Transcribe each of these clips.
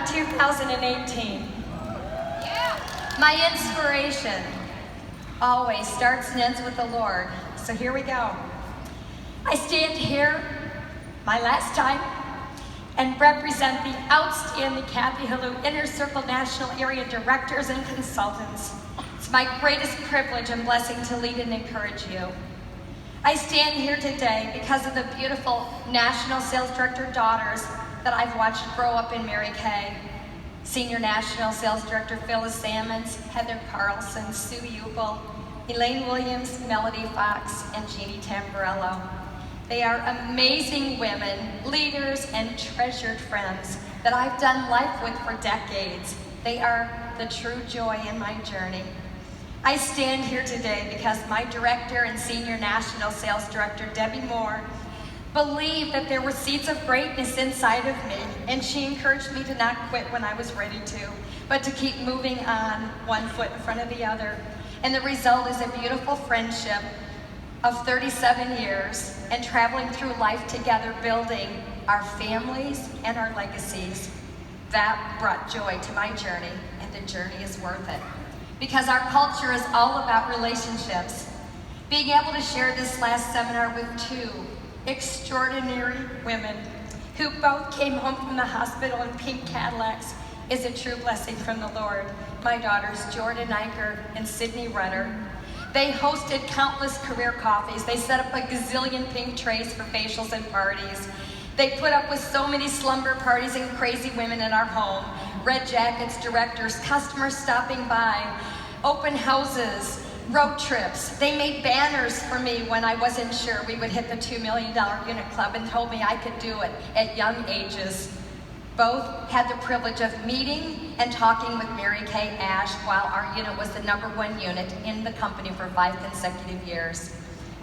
for 2018. My inspiration always starts and ends with the Lord. So here we go. I stand here, my last time, and represent the outstanding Kathy Helou Inner Circle National Area Directors and Consultants. It's my greatest privilege and blessing to lead and encourage you. I stand here today because of the beautiful National Sales Director daughters that I've watched grow up in Mary Kay. Senior National Sales Director Phyllis Sammons, Heather Carlson, Sue Ubel, Elaine Williams, Melody Fox, and Jeannie Tamburello. They are amazing women, leaders, and treasured friends that I've done life with for decades. They are the true joy in my journey. I stand here today because my director and Senior National Sales Director, Debbie Moore, believed that there were seeds of greatness inside of me, and she encouraged me to not quit when I was ready to, but to keep moving on, one foot in front of the other. And the result is a beautiful friendship of 37 years and traveling through life together, building our families and our legacies. That brought joy to my journey, and the journey is worth it. Because our culture is all about relationships. Being able to share this last seminar with two extraordinary women who both came home from the hospital in pink Cadillacs is a true blessing from the Lord. My daughters, Jordan Eicher and Sydney Rutter. They hosted countless career coffees. They set up a gazillion pink trays for facials and parties. They put up with so many slumber parties and crazy women in our home. Red jackets, directors, customers stopping by, open houses, road trips. They made banners for me when I wasn't sure we would hit the $2 million unit club and told me I could do it at young ages. Both had the privilege of meeting and talking with Mary Kay Ash while our unit was the #1 unit in the company for 5 consecutive years.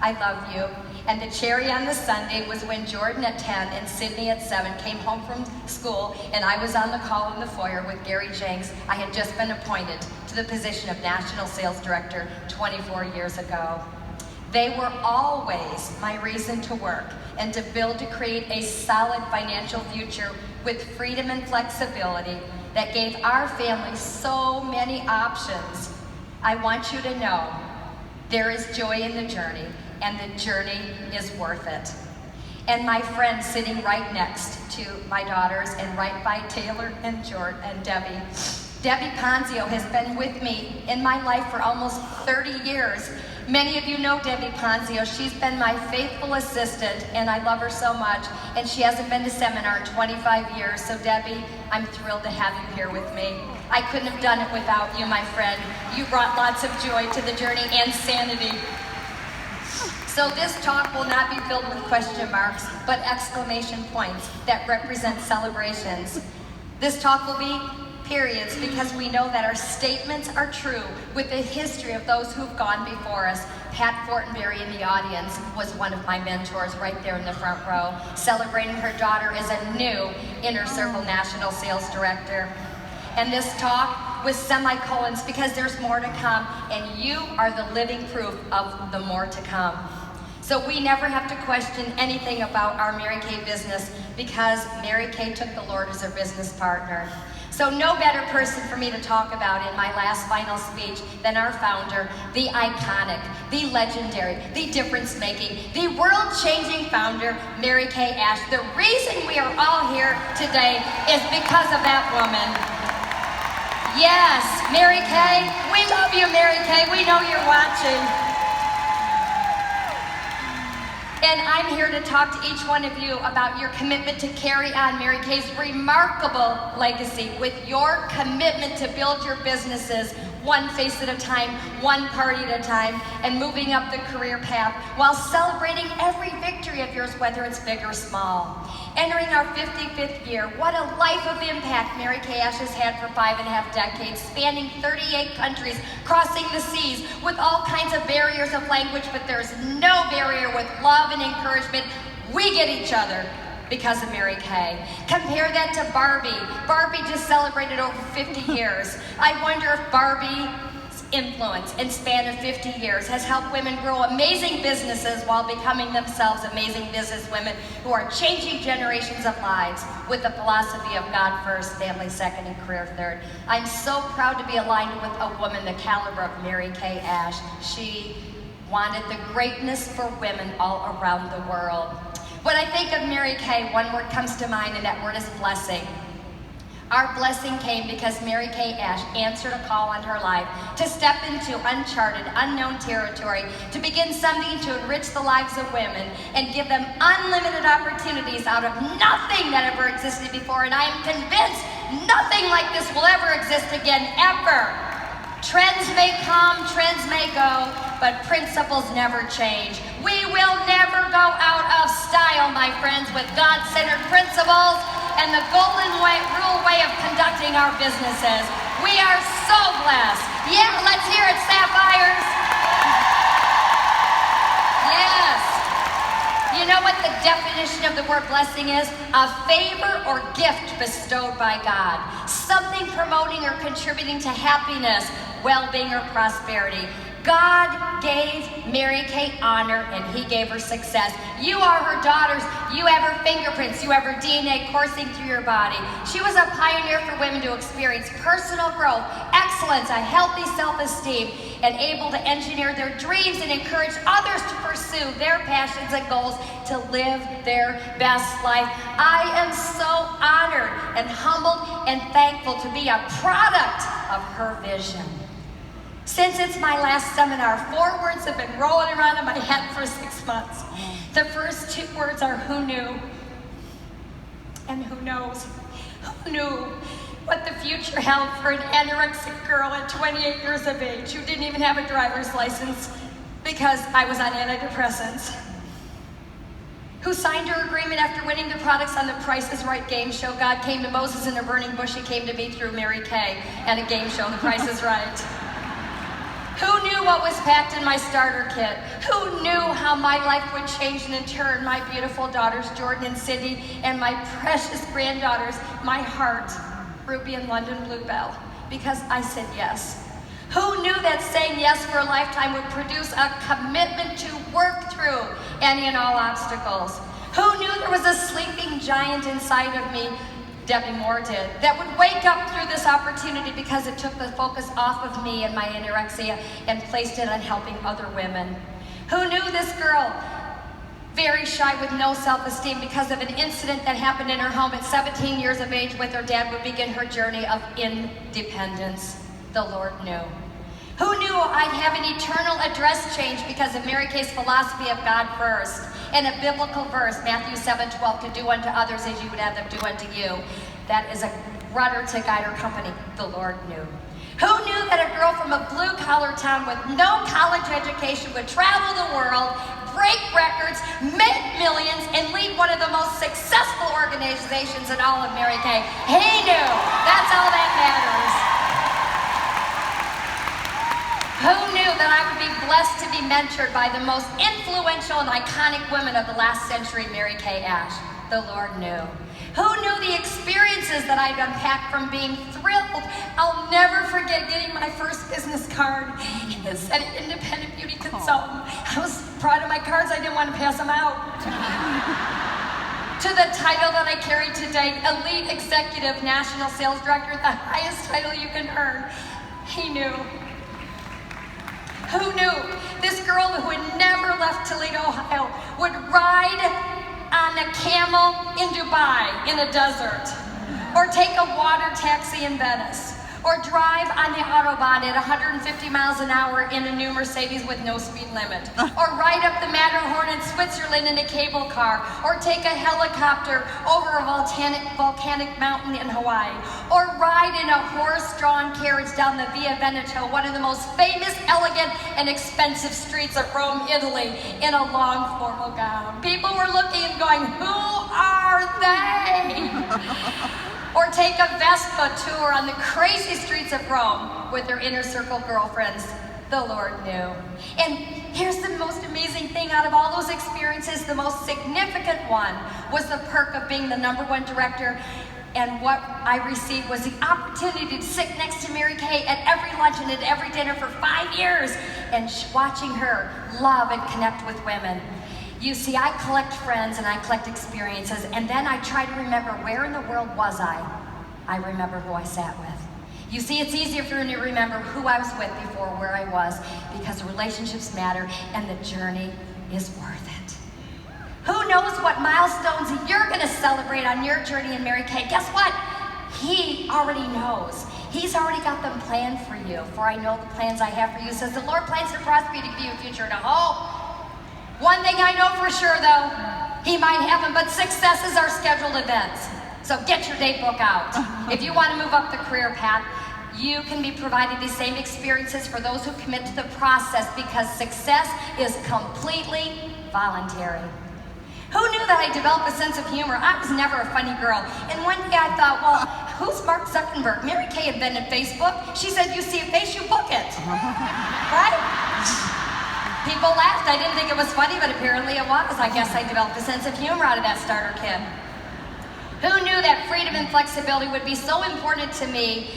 I love you. And the cherry on the Sunday was when Jordan at 10 and Sydney at 7 came home from school, and I was on the call in the foyer with Gary Jenks. I had just been appointed to the position of National Sales Director 24 years ago. They were always my reason to work and to build to create a solid financial future with freedom and flexibility that gave our family so many options. I want you to know there is joy in the journey, and the journey is worth it. And my friend sitting right next to my daughters and right by Taylor and Jordan and Debbie. Debbie Ponzio has been with me in my life for almost 30 years. Many of you know Debbie Ponzio. She's been my faithful assistant, and I love her so much. And she hasn't been to seminar in 25 years. So Debbie, I'm thrilled to have you here with me. I couldn't have done it without you, my friend. You brought lots of joy to the journey and sanity. So this talk will not be filled with question marks, but exclamation points that represent celebrations. This talk will be periods because we know that our statements are true with the history of those who've gone before us. Pat Fortenberry in the audience was one of my mentors right there in the front row, celebrating her daughter as a new Inner Circle National Sales Director. And this talk with semicolons because there's more to come, and you are the living proof of the more to come. So we never have to question anything about our Mary Kay business because Mary Kay took the Lord as her business partner. So no better person for me to talk about in my last final speech than our founder, the iconic, the legendary, the difference-making, the world-changing founder, Mary Kay Ash. The reason we are all here today is because of that woman. Yes, Mary Kay, we love you, Mary Kay. We know you're watching. And I'm here to talk to each one of you about your commitment to carry on Mary Kay's remarkable legacy with your commitment to build your businesses one face at a time, one party at a time, and moving up the career path while celebrating every victory of yours, whether it's big or small. Entering our 55th year, what a life of impact Mary Kay Ash has had for 5.5 decades, spanning 38 countries, crossing the seas with all kinds of barriers of language, but there's no barrier with love and encouragement. We get each other because of Mary Kay. Compare that to Barbie. Barbie just celebrated over 50 years. I wonder if Barbie's influence and span of 50 years has helped women grow amazing businesses while becoming themselves amazing businesswomen who are changing generations of lives with the philosophy of God first, family second, and career third. I'm so proud to be aligned with a woman the caliber of Mary Kay Ash. She wanted the greatness for women all around the world. When I think of Mary Kay, one word comes to mind, and that word is blessing. Our blessing came because Mary Kay Ash answered a call on her life to step into uncharted, unknown territory, to begin something to enrich the lives of women and give them unlimited opportunities out of nothing that ever existed before. And I am convinced nothing like this will ever exist again, ever. Trends may come, trends may go, but principles never change. We will never go out of style, my friends, with God-centered principles and the golden rule way of conducting our businesses. We are so blessed. Yeah, let's hear it, Sapphires. Yes. You know what the definition of the word blessing is? A favor or gift bestowed by God. Something promoting or contributing to happiness, well-being, or prosperity. God gave Mary Kay honor, and he gave her success. You are her daughters. You have her fingerprints. You have her DNA coursing through your body. She was a pioneer for women to experience personal growth, excellence, a healthy self-esteem, and able to engineer their dreams and encourage others to pursue their passions and goals to live their best life. I am so honored and humbled and thankful to be a product of her vision. Since it's my last seminar, 4 words have been rolling around in my head for 6 months. The first 2 words are who knew and who knows. Who knew what the future held for an anorexic girl at 28 years of age who didn't even have a driver's license because I was on antidepressants. Who signed her agreement after winning the products on the Price is Right game show. God came to Moses in a burning bush. He came to me through Mary Kay and a game show, The Price is Right. Who knew what was packed in my starter kit? Who knew how my life would change, and in turn, my beautiful daughters, Jordan and Cindy, and my precious granddaughters, my heart, Ruby and London Bluebell, because I said yes. Who knew that saying yes for a lifetime would produce a commitment to work through any and all obstacles? Who knew there was a sleeping giant inside of me, Debbie Moore did, that would wake up through this opportunity because it took the focus off of me and my anorexia and placed it on helping other women? Who knew this girl, very shy with no self-esteem because of an incident that happened in her home at 17 years of age with her dad, would begin her journey of independence? The Lord knew. Who knew I'd have an eternal address change because of Mary Kay's philosophy of God first and a biblical verse, Matthew 7:12, to do unto others as you would have them do unto you. That is a rudder to guide our company. The Lord knew. Who knew that a girl from a blue-collar town with no college education would travel the world, break records, make millions, and lead one of the most successful organizations in all of Mary Kay? He knew. That's all that matters. Who knew that I would be blessed to be mentored by the most influential and iconic women of the last century, Mary Kay Ash? The Lord knew. Who knew the experiences that I'd unpacked from being thrilled? I'll never forget getting my first business card. It said Independent Beauty Consultant. I was proud of my cards. I didn't want to pass them out. To the title that I carry today, Elite Executive National Sales Director, the highest title you can earn. He knew. Who knew this girl who had never left Toledo, Ohio, would ride on a camel in Dubai in the desert, or take a water taxi in Venice, or drive on the Autobahn at 150 miles an hour in a new Mercedes with no speed limit, or ride up the Matterhorn in Switzerland in a cable car, or take a helicopter over a volcanic mountain in Hawaii, or ride in a horse-drawn carriage down the Via Veneto, one of the most famous, elegant, and expensive streets of Rome, Italy, in a long formal gown. People were looking and going, who are they? Or take a Vespa tour on the crazy streets of Rome with their inner circle girlfriends. The Lord knew. And here's the most amazing thing out of all those experiences, the most significant one was the perk of being the #1 director And what I received was the opportunity to sit next to Mary Kay at every lunch and at every dinner for 5 years and watching her love and connect with women. You see, I collect friends and I collect experiences, and then I try to remember where in the world was I. I remember who I sat with. You see, it's easier for me to remember who I was with before where I was, because relationships matter and the journey is worth it. Who knows what milestones you're going to celebrate on your journey in Mary Kay? Guess what? He already knows. He's already got them planned for you. For I know the plans I have for you, says the Lord, plans to prosper you, to give you a future and a hope. One thing I know for sure, though, he might have them, but successes are scheduled events. So get your date book out. If you want to move up the career path, you can be provided these same experiences for those who commit to the process, because success is completely voluntary. Who knew that I developed a sense of humor? I was never a funny girl. And one day I thought, well, who's Mark Zuckerberg? Mary Kay invented Facebook. She said, you see a face, you book it. Right? People laughed. I didn't think it was funny, but apparently it was. I guess I developed a sense of humor out of that starter kit. Who knew that freedom and flexibility would be so important to me,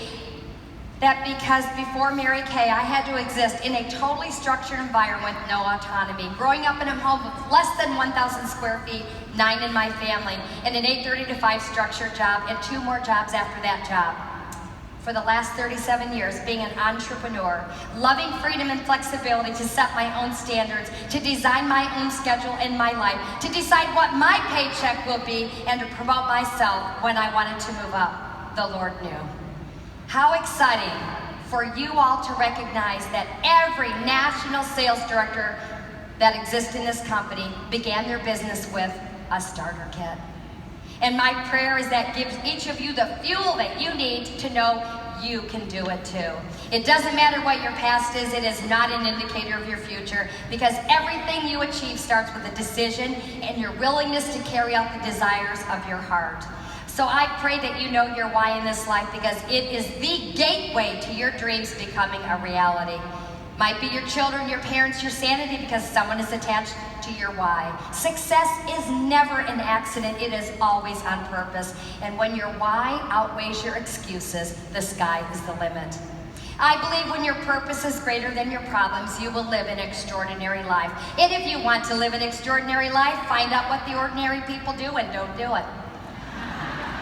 that because before Mary Kay, I had to exist in a totally structured environment with no autonomy. Growing up in a home with less than 1,000 square feet, 9 in my family, and an 8:30 to 5 structured job, and 2 more jobs after that job. For the last 37 years, being an entrepreneur, loving freedom and flexibility to set my own standards, to design my own schedule in my life, to decide what my paycheck will be, and to promote myself when I wanted to move up, the Lord knew. How exciting for you all to recognize that every national sales director that exists in this company began their business with a starter kit. And my prayer is that gives each of you the fuel that you need to know you can do it too. It doesn't matter what your past is, it is not an indicator of your future, because everything you achieve starts with a decision and your willingness to carry out the desires of your heart. So I pray that you know your why in this life, because it is the gateway to your dreams becoming a reality. Might be your children, your parents, your sanity, because someone is attached to your why. Success is never an accident, it is always on purpose. And when your why outweighs your excuses, the sky is the limit. I believe when your purpose is greater than your problems, you will live an extraordinary life. And if you want to live an extraordinary life, find out what the ordinary people do and don't do it.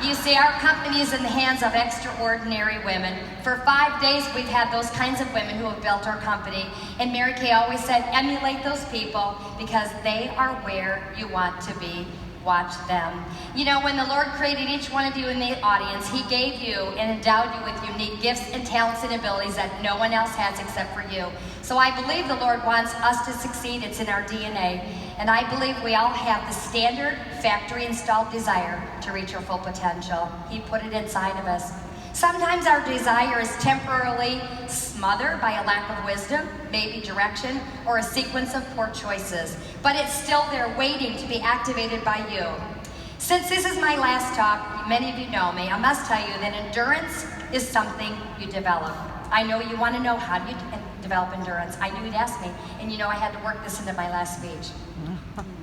You see, our company is in the hands of extraordinary women. For 5 days, we've had those kinds of women who have built our company. And Mary Kay always said, emulate those people, because they are where you want to be. Watch them. You know, when the Lord created each one of you in the audience, He gave you and endowed you with unique gifts and talents and abilities that no one else has except for you. So I believe the Lord wants us to succeed. It's in our DNA. And I believe we all have the standard factory-installed desire to reach our full potential. He put it inside of us. Sometimes our desire is temporarily smothered by a lack of wisdom, maybe direction, or a sequence of poor choices. But it's still there waiting to be activated by you. Since this is my last talk, many of you know me, I must tell you that endurance is something you develop. I know you want to know, how do you develop endurance? I knew you'd ask me, and you know I had to work this into my last speech.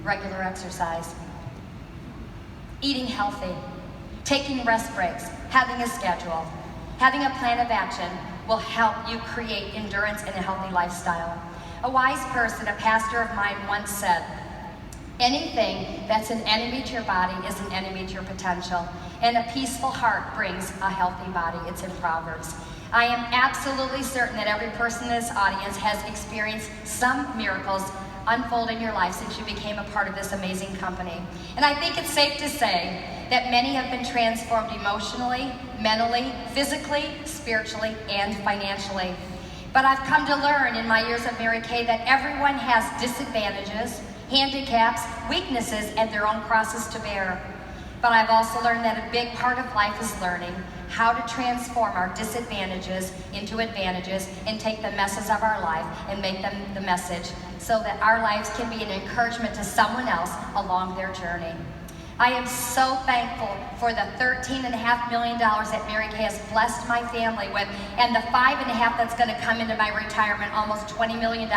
Regular exercise, eating healthy, taking rest breaks, having a schedule, having a plan of action will help you create endurance and a healthy lifestyle. A wise person, a pastor of mine, once said, anything that's an enemy to your body is an enemy to your potential, and a peaceful heart brings a healthy body. It's in Proverbs. I am absolutely certain that every person in this audience has experienced some miracles unfold in your life since you became a part of this amazing company. And I think it's safe to say that many have been transformed emotionally, mentally, physically, spiritually, and financially. But I've come to learn in my years of Mary Kay that everyone has disadvantages, handicaps, weaknesses, and their own crosses to bear. But I've also learned that a big part of life is learning how to transform our disadvantages into advantages and take the messes of our life and make them the message, so that our lives can be an encouragement to someone else along their journey. I am so thankful for the $13.5 million that Mary Kay has blessed my family with, and the $5.5 that's going to come into my retirement, almost $20 million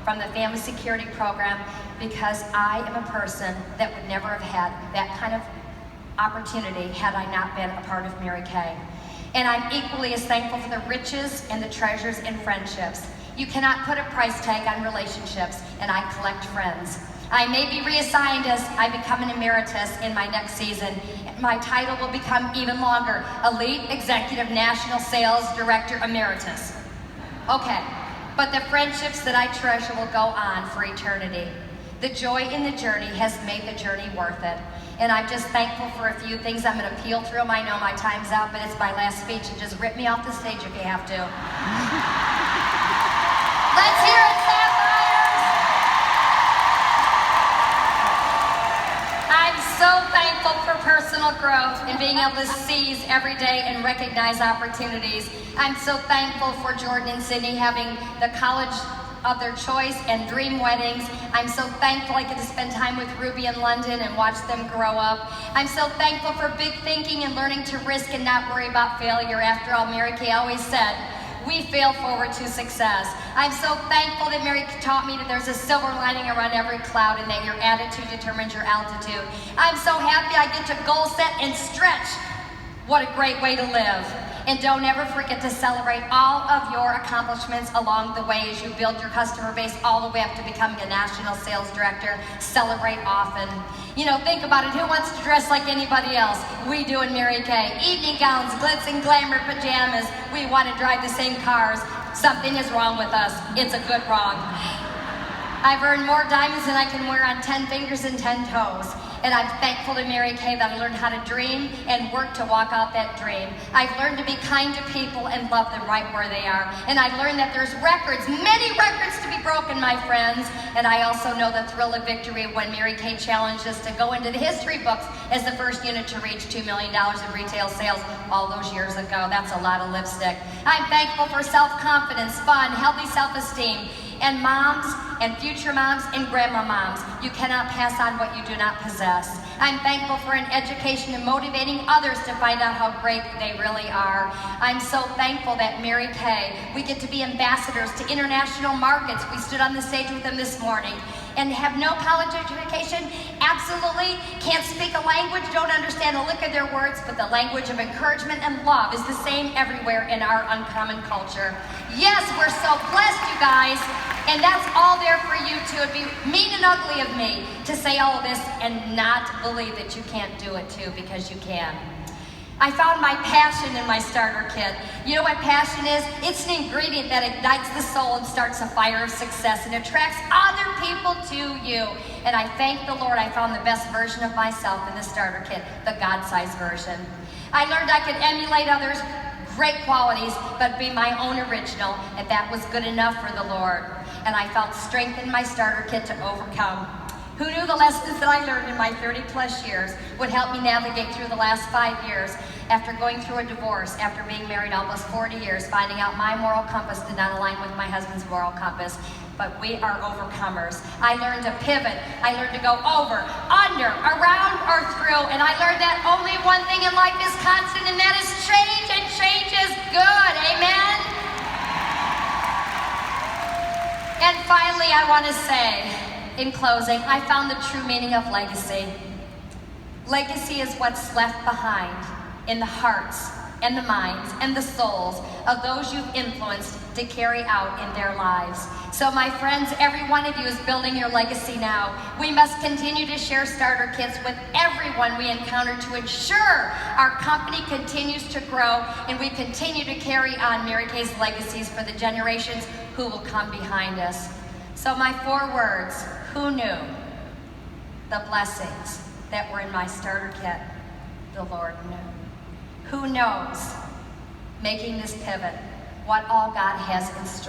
from the Family Security Program, because I am a person that would never have had that kind of opportunity had I not been a part of Mary Kay. And I'm equally as thankful for the riches and the treasures in friendships. You cannot put a price tag on relationships, and I collect friends. I may be reassigned as I become an emeritus in my next season. My title will become even longer, Elite Executive National Sales Director Emeritus. Okay, but the friendships that I treasure will go on for eternity. The joy in the journey has made the journey worth it. And I'm just thankful for a few things. I'm going to peel through them. I know my time's out, but it's my last speech, and just rip me off the stage if you have to. Let's hear it, Sapphires! I'm so thankful for personal growth and being able to seize every day and recognize opportunities. I'm so thankful for Jordan and Sydney having the college of their choice and dream weddings. I'm so thankful I get to spend time with Ruby in London and watch them grow up. I'm so thankful for big thinking and learning to risk and not worry about failure. After all, Mary Kay always said, we fail forward to success. I'm so thankful that Mary taught me that there's a silver lining around every cloud and that your attitude determines your altitude. I'm so happy I get to goal set and stretch. What a great way to live. And don't ever forget to celebrate all of your accomplishments along the way as you build your customer base all the way up to becoming a national sales director. Celebrate often. You know, think about it. Who wants to dress like anybody else? We do in Mary Kay. Evening gowns, glitz and glamour pajamas. We want to drive the same cars. Something is wrong with us. It's a good wrong. I've earned more diamonds than I can wear on 10 fingers and 10 toes. And I'm thankful to Mary Kay that I learned how to dream and work to walk out that dream. I've learned to be kind to people and love them right where they are. And I learned that there's records, many records to be broken, my friends. And I also know the thrill of victory when Mary Kay challenged us to go into the history books as the first unit to reach $2 million in retail sales all those years ago. That's a lot of lipstick. I'm thankful for self-confidence, fun, healthy self-esteem. And moms, and future moms, and grandma moms, you cannot pass on what you do not possess. I'm thankful for an education and motivating others to find out how great they really are. I'm so thankful that Mary Kay, we get to be ambassadors to international markets. We stood on the stage with them this morning. And have no college education, absolutely, can't speak a language, don't understand a lick of their words, but the language of encouragement and love is the same everywhere in our uncommon culture. Yes, we're so blessed, you guys, and that's all there for you too. It'd be mean and ugly of me to say all of this and not believe that you can't do it too, because you can. I found my passion in my starter kit. You know what passion is? It's an ingredient that ignites the soul and starts a fire of success and attracts other people to you. And I thank the Lord I found the best version of myself in the starter kit, the God-sized version. I learned I could emulate others' great qualities, but be my own original, and that was good enough for the Lord. And I felt strength in my starter kit to overcome. Who knew the lessons that I learned in my 30-plus years would help me navigate through the last 5 years after going through a divorce, after being married almost 40 years, finding out my moral compass did not align with my husband's moral compass. But we are overcomers. I learned to pivot. I learned to go over, under, around, or through. And I learned that only one thing in life is constant, and that is change, and change is good. Amen? And finally, I want to say, in closing, I found the true meaning of legacy. Legacy is what's left behind in the hearts and the minds and the souls of those you've influenced to carry out in their lives. So my friends, every one of you is building your legacy now. We must continue to share starter kits with everyone we encounter to ensure our company continues to grow and we continue to carry on Mary Kay's legacies for the generations who will come behind us. So my 4 words: who knew? The blessings that were in my starter kit, the Lord knew. Who knows? Making this pivot, what all God has in store.